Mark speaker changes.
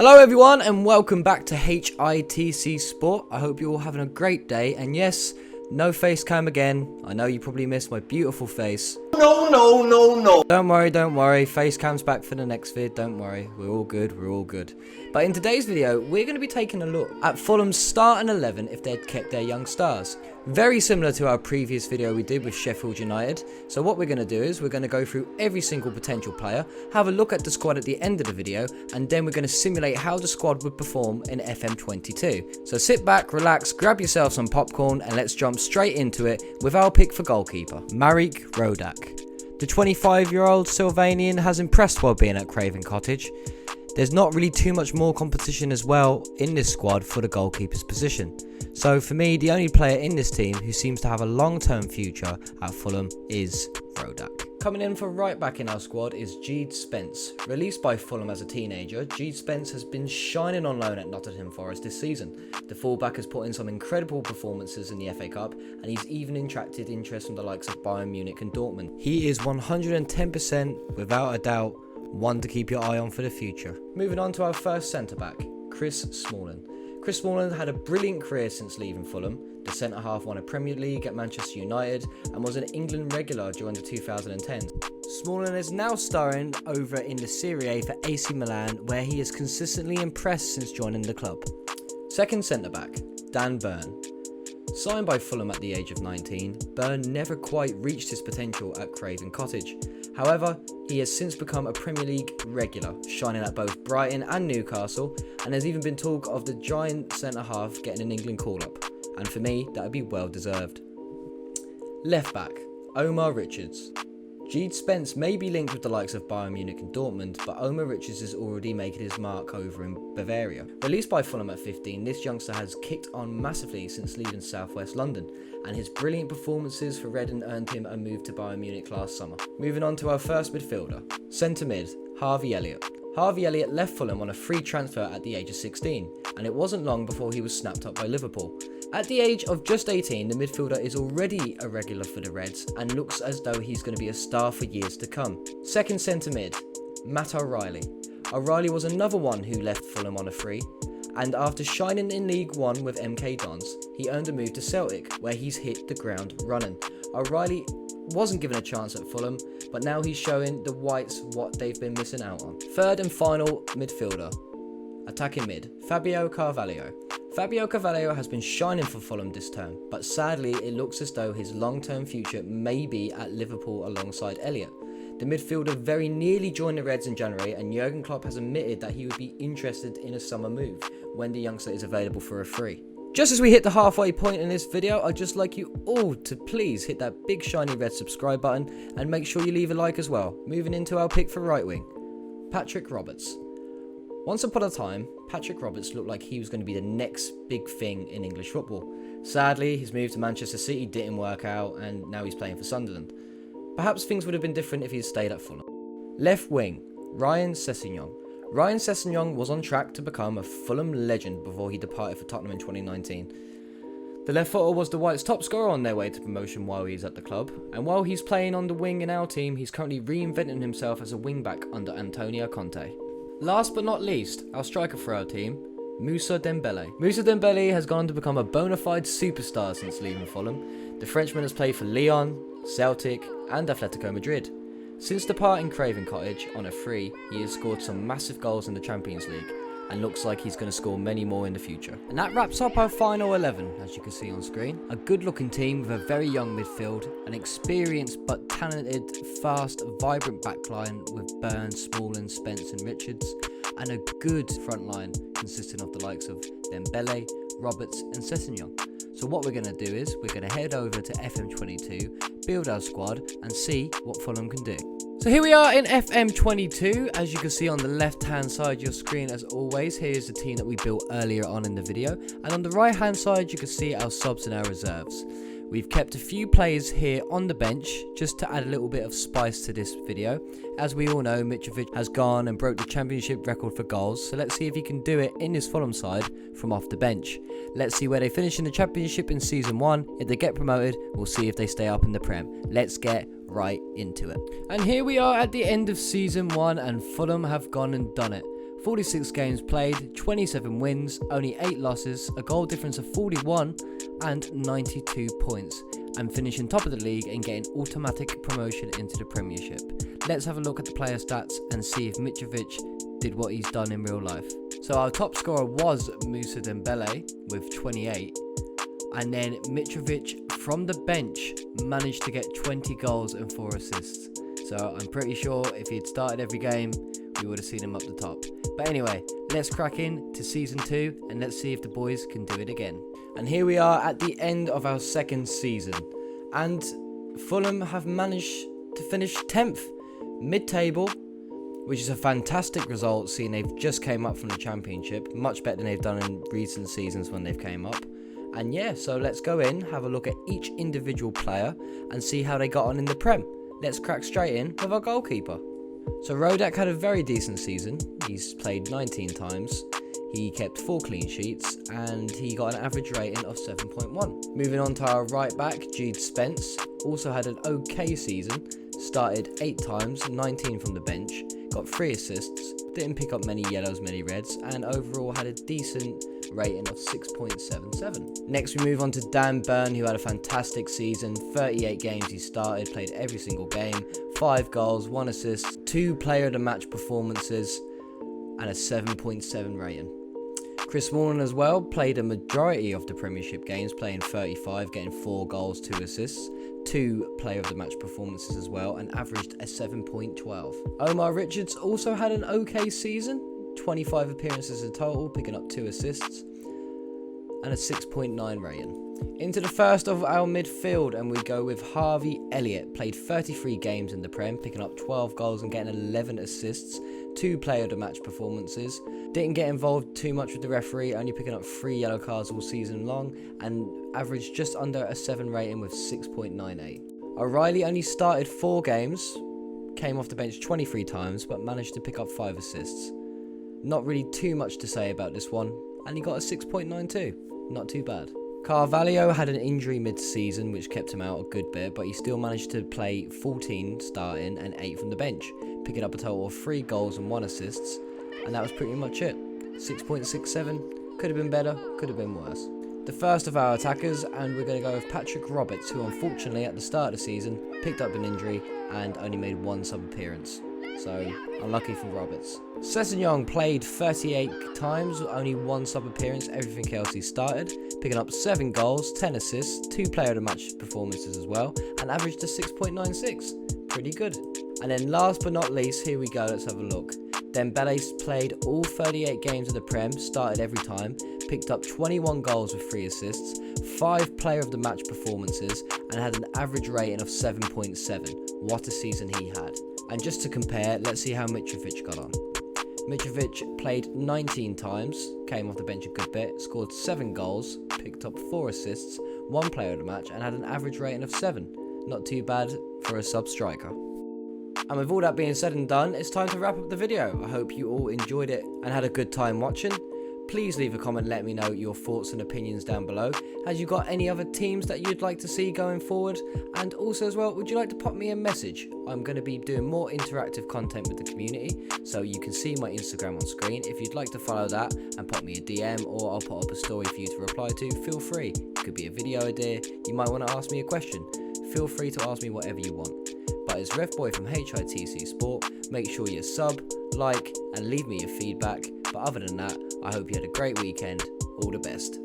Speaker 1: Hello everyone and welcome back to HITC Sport. I hope you're all having a great day, and yes, no face cam again. I know you probably missed my beautiful face. No. Don't worry, face cam's back for the next vid, don't worry. We're all good. But in today's video, we're going to be taking a look at Fulham's starting 11 if they'd kept their young stars. Very similar to our previous video we did with Sheffield United. So what we're going to do is we're going to go through every single potential player, have a look at the squad at the end of the video, and then we're going to simulate how the squad would perform in FM22. So sit back, relax, grab yourself some popcorn, and let's jump straight into it with our pick for goalkeeper, Marik Rodak. The 25-year-old Sylvanian has impressed while being at Craven Cottage. There's not really too much more competition as well in this squad for the goalkeeper's position. So for me, the only player in this team who seems to have a long-term future at Fulham is Rodak. Coming in for right back in our squad is Jede Spence. Released by Fulham as a teenager, Jede Spence has been shining on loan at Nottingham Forest this season. The fullback has put in some incredible performances in the FA Cup, and he's even attracted interest from the likes of Bayern Munich and Dortmund. He is 110%, without a doubt, one to keep your eye on for the future. Moving on to our first centre-back, Chris Smalling. Chris Smalling had a brilliant career since leaving Fulham. The centre-half won a Premier League at Manchester United and was an England regular during the 2010s. Smalling is now starring over in the Serie A for AC Milan, where he has consistently impressed since joining the club. Second centre-back, Dan Burn. Signed by Fulham at the age of 19, Burn never quite reached his potential at Craven Cottage. However, he has since become a Premier League regular, shining at both Brighton and Newcastle, and there's even been talk of the giant centre-half getting an England call-up. And for me, that would be well deserved. Left back, Omar Richards. Jede Spence may be linked with the likes of Bayern Munich and Dortmund, but Omar Richards is already making his mark over in Bavaria. Released by Fulham at 15, this youngster has kicked on massively since leaving South West London, and his brilliant performances for Reading earned him a move to Bayern Munich last summer. Moving on to our first midfielder, centre mid, Harvey Elliott. Harvey Elliott left Fulham on a free transfer at the age of 16, and it wasn't long before he was snapped up by Liverpool. At the age of just 18, the midfielder is already a regular for the Reds and looks as though he's going to be a star for years to come. Second centre mid, Matt O'Reilly. O'Reilly was another one who left Fulham on a free, and after shining in League One with MK Dons, he earned a move to Celtic, where he's hit the ground running. O'Reilly wasn't given a chance at Fulham, but now he's showing the Whites what they've been missing out on. Third and final midfielder, attacking mid, Fabio Carvalho. Fabio Carvalho has been shining for Fulham this term, but sadly it looks as though his long-term future may be at Liverpool alongside Elliott. The midfielder very nearly joined the Reds in January, and Jurgen Klopp has admitted that he would be interested in a summer move when the youngster is available for a free. Just as we hit the halfway point in this video, I'd just like you all to please hit that big shiny red subscribe button and make sure you leave a like as well. Moving into our pick for right wing, Patrick Roberts. Once upon a time, Patrick Roberts looked like he was going to be the next big thing in English football. Sadly, his move to Manchester City didn't work out, and now he's playing for Sunderland. Perhaps things would have been different if he had stayed at Fulham. Left wing, Ryan Sessegnon. Ryan Sessegnon was on track to become a Fulham legend before he departed for Tottenham in 2019. The left footer was the Whites' top scorer on their way to promotion while he's at the club, and while he's playing on the wing in our team, he's currently reinventing himself as a wing-back under Antonio Conte. Last but not least, our striker for our team, Musa Dembele. Musa Dembele has gone on to become a bona fide superstar since leaving Fulham. The Frenchman has played for Lyon, Celtic and Atletico Madrid. Since departing Craven Cottage on a free, he has scored some massive goals in the Champions League and looks like he's going to score many more in the future. And that wraps up our final 11, as you can see on screen. A good looking team with a very young midfield, an experienced but talented, fast, vibrant backline with Burns, Smalling, Spence and Richards, and a good front line consisting of the likes of Dembele, Roberts and Sessegnon. So what we're going to do is we're going to head over to FM22, build our squad and see what Fulham can do. So here we are in FM22, as you can see on the left hand side of your screen as always. Here's the team that we built earlier on in the video, and on the right hand side you can see our subs and our reserves. We've kept a few players here on the bench just to add a little bit of spice to this video. As we all know, Mitrovic has gone and broke the championship record for goals, so let's see if he can do it in this Fulham side from off the bench. Let's see where they finish in the championship in season 1. If they get promoted, we'll see if they stay up in the Prem. Let's get right into it. And here we are at the end of season 1, and Fulham have gone and done it. 46 games played, 27 wins, only 8 losses, a goal difference of 41 and 92 points, and finishing top of the league and getting automatic promotion into the Premiership. Let's have a look at the player stats and see if Mitrovic did what he's done in real life. So our top scorer was Musa Dembele with 28, and then Mitrovic from the bench managed to get 20 goals and 4 assists. So I'm pretty sure if he had started every game, we would have seen him up the top. But anyway, let's crack in to season 2 and let's see if the boys can do it again. And here we are at the end of our second season, and Fulham have managed to finish 10th, mid-table, which is a fantastic result seeing they've just came up from the Championship, much better than they've done in recent seasons when they've came up. And yeah, so let's go in, have a look at each individual player and see how they got on in the Prem. Let's crack straight in with our goalkeeper. So Rodak had a very decent season. He's played 19 times. He kept 4 clean sheets and he got an average rating of 7.1. Moving on to our right back, Jude Spence, also had an okay season. Started 8 times, 19 from the bench, got 3 assists, didn't pick up many yellows, many reds, and overall had a decent rating of 6.77. Next we move on to Dan Burn, who had a fantastic season. 38 games he started, played every single game, 5 goals, 1 assist, 2 player of the match performances, and a 7.7 rating. Chris Smalling as well played a majority of the Premiership games, playing 35, getting 4 goals, 2 assists, 2 player of the match performances as well, and averaged a 7.12. Omar Richards also had an okay season, 25 appearances in total, picking up 2 assists and a 6.9 rating. Into the first of our midfield, and we go with Harvey Elliott. Played 33 games in the Prem, picking up 12 goals and getting 11 assists, 2 player of the match performances. Didn't get involved too much with the referee, only picking up 3 yellow cards all season long, and averaged just under a 7 rating with 6.98. O'Reilly only started 4 games, came off the bench 23 times, but managed to pick up 5 assists. Not really too much to say about this one, and he got a 6.92. Not too bad. Carvalho had an injury mid-season which kept him out a good bit, but he still managed to play 14 starting and 8 from the bench, picking up a total of 3 goals and 1 assists, and that was pretty much it. 6.67, could have been better, could have been worse. The first of our attackers, and we're going to go with Patrick Roberts, who unfortunately at the start of the season picked up an injury and only made 1 sub-appearance. So, unlucky for Roberts. Sessegnon played 38 times, only 1 sub-appearance, everything else he started, picking up 7 goals, 10 assists, 2 player of the match performances as well, and averaged a 6.96. Pretty good. And then last but not least, here we go, let's have a look. Dembele played all 38 games of the Prem, started every time, picked up 21 goals with 3 assists, 5 player of the match performances, and had an average rating of 7.7. What a season he had. And just to compare, let's see how Mitrovic got on. Mitrovic played 19 times, came off the bench a good bit, scored 7 goals, picked up 4 assists, 1 player of the match, and had an average rating of 7. Not too bad for a sub-striker. And with all that being said and done, it's time to wrap up the video. I hope you all enjoyed it and had a good time watching. Please leave a comment, let me know your thoughts and opinions down below. Has you got any other teams that you'd like to see going forward? And also as well, would you like to pop me a message? I'm going to be doing more interactive content with the community, so you can see my Instagram on screen. If you'd like to follow that and pop me a DM, or I'll put up a story for you to reply to, feel free. It could be a video idea, you might want to ask me a question. Feel free to ask me whatever you want. But it's RevBoy from HITC Sport. Make sure you sub, like, and leave me your feedback. But other than that, I hope you had a great weekend. All the best.